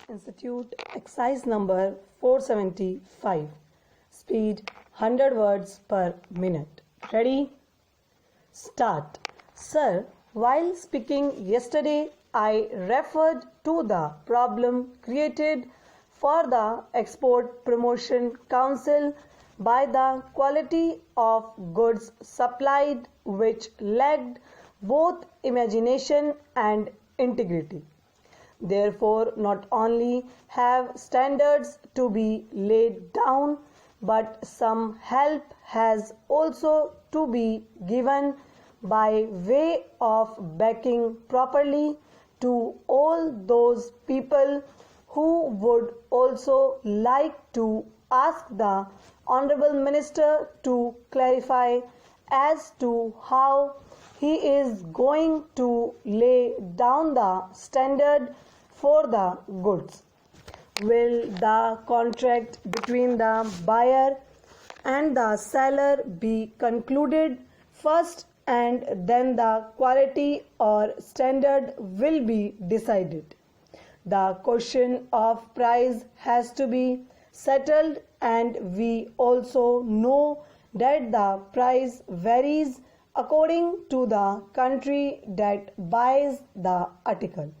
Institute exercise number 475. Speed 100 words per minute. Ready? Start. Sir, while speaking yesterday, I referred to the problem created for the Export Promotion Council by the quality of goods supplied, which lacked both imagination and integrity. Therefore, not only have standards to be laid down, but some help has also to be given by way of backing properly to all those people who would also like to ask the Honorable Minister to clarify as to how he is going to lay down the standard for the goods. Will the contract between the buyer and the seller be concluded first, and then the quality or standard will be decided? The question of price has to be settled, and we also know that the price varies according to the country that buys the article.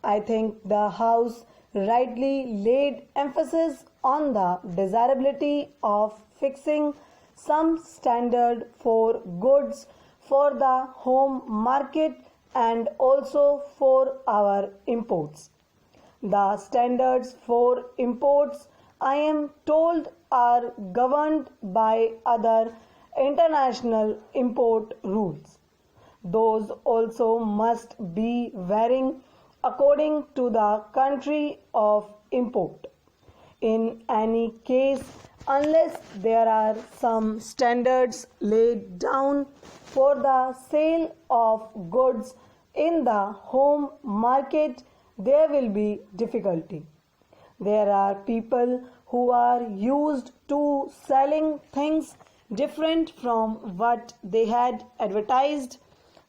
I think the House rightly laid emphasis on the desirability of fixing some standard for goods for the home market and also for our imports. The standards for imports, I am told, are governed by other international import rules. Those also must be varying according to the country of import. In any case, unless there are some standards laid down for the sale of goods in the home market, there will be difficulty. There are people who are used to selling things different from what they had advertised.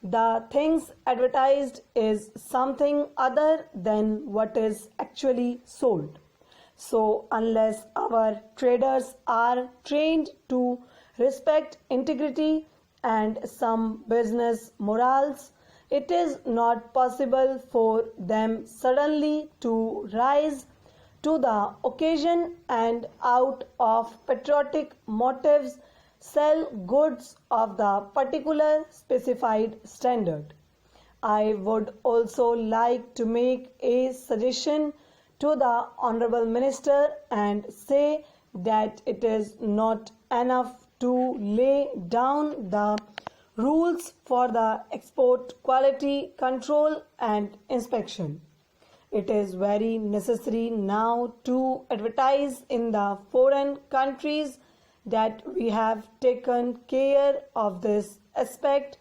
The things advertised is something other than what is actually sold. So unless our traders are trained to respect integrity and some business morals, it is not possible for them suddenly to rise to the occasion and out of patriotic motives sell goods of the particular specified standard. I would also like to make a suggestion to the Honorable Minister and say that it is not enough to lay down the rules for the export quality control and inspection. It is very necessary now to advertise in the foreign countries that we have taken care of this aspect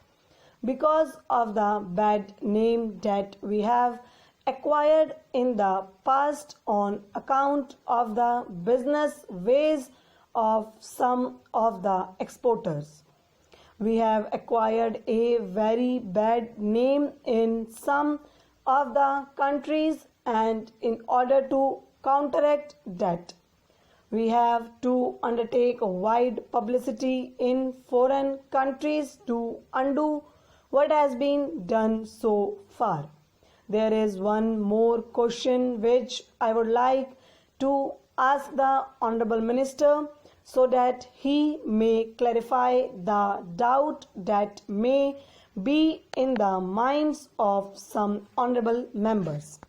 because of the bad name that we have acquired in the past on account of the business ways of some of the exporters. We have acquired a very bad name in some of the countries, and in order to counteract that, we have to undertake wide publicity in foreign countries to undo what has been done so far. There is one more question which I would like to ask the Honorable Minister so that he may clarify the doubt that may be in the minds of some honorable members.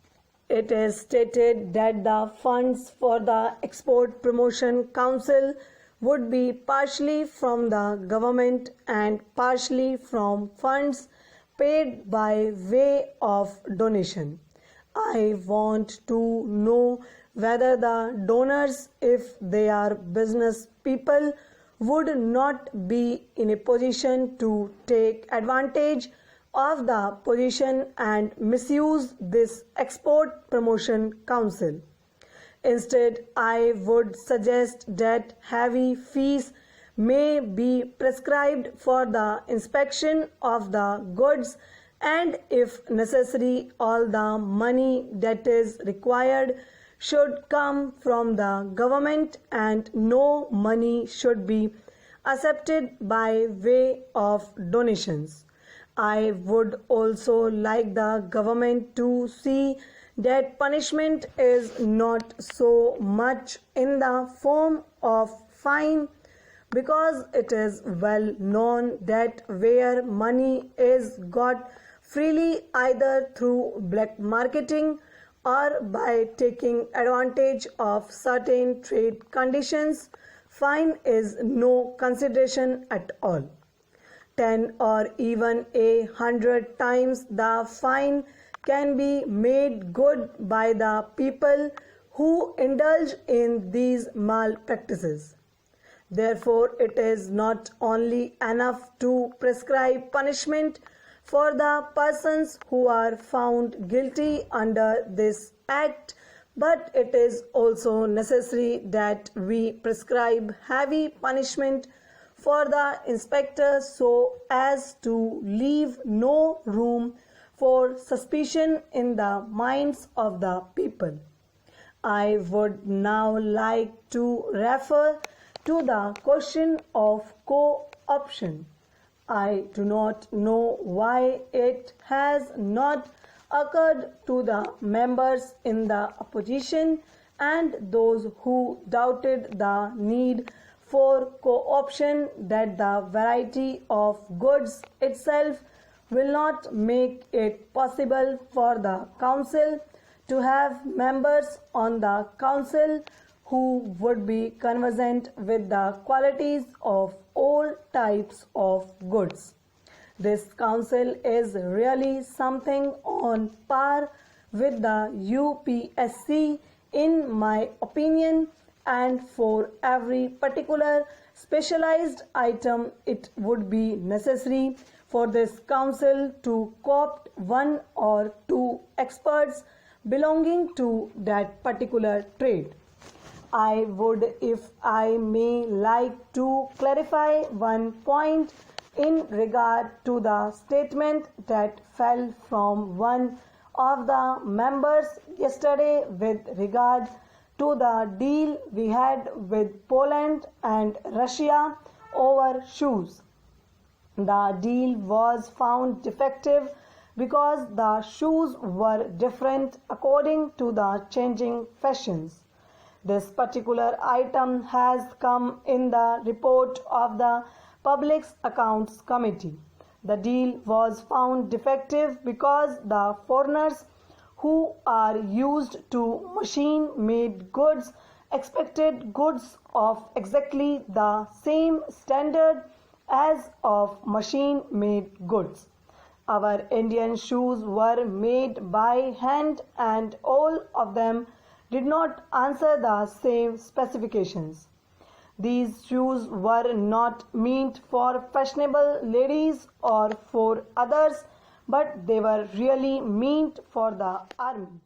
It is stated that the funds for the Export Promotion Council would be partially from the government and partially from funds paid by way of donation. I want to know whether the donors, if they are business people, would not be in a position to take advantage of the position and misuse this Export Promotion Council. Instead, I would suggest that heavy fees may be prescribed for the inspection of the goods and if necessary, all the money that is required should come from the government and no money should be accepted by way of donations. I would also like the government to see that punishment is not so much in the form of fine, because it is well known that where money is got freely either through black marketing or by taking advantage of certain trade conditions, fine is no consideration at all. 10 or even 100 times the fine can be made good by the people who indulge in these malpractices. Therefore, it is not only enough to prescribe punishment for the persons who are found guilty under this act, but it is also necessary that we prescribe heavy punishment for the inspector so as to leave no room for suspicion in the minds of the people. I would now like to refer to the question of co-option. I do not know why it has not occurred to the members in the opposition and those who doubted the need for co-option that the variety of goods itself will not make it possible for the council to have members on the council who would be conversant with the qualities of all types of goods. This council is really something on par with the UPSC in my opinion, and for every particular specialized item it would be necessary for this council to co-opt one or two experts belonging to that particular trade. I would, if I may, like to clarify one point in regard to the statement that fell from one of the members yesterday with regard to the deal we had with Poland and Russia over shoes. The deal was found defective because the shoes were different according to the changing fashions. This particular item has come in the report of the Public Accounts Committee. The deal was found defective because the foreigners who are used to machine-made goods expected goods of exactly the same standard as of machine-made goods. Our Indian shoes were made by hand and all of them did not answer the same specifications. These shoes were not meant for fashionable ladies or for others, but they were really meant for the army.